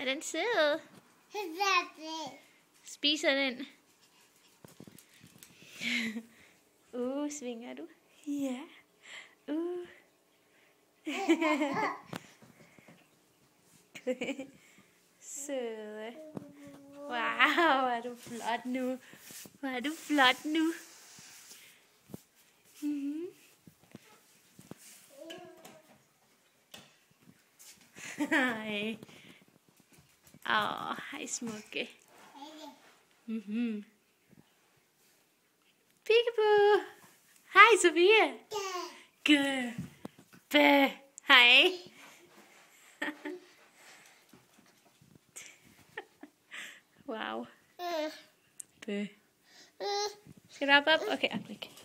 den sød? Spiser den? Svinger du? Ja. Søde. Wow, er du flot nu. Hvor er du flot nu. Hej. Hej smukke. Peekaboo. Hej Sofia. Good. Bæ. Hej. Wow. Bø. Skal du op? Okay, oplæg.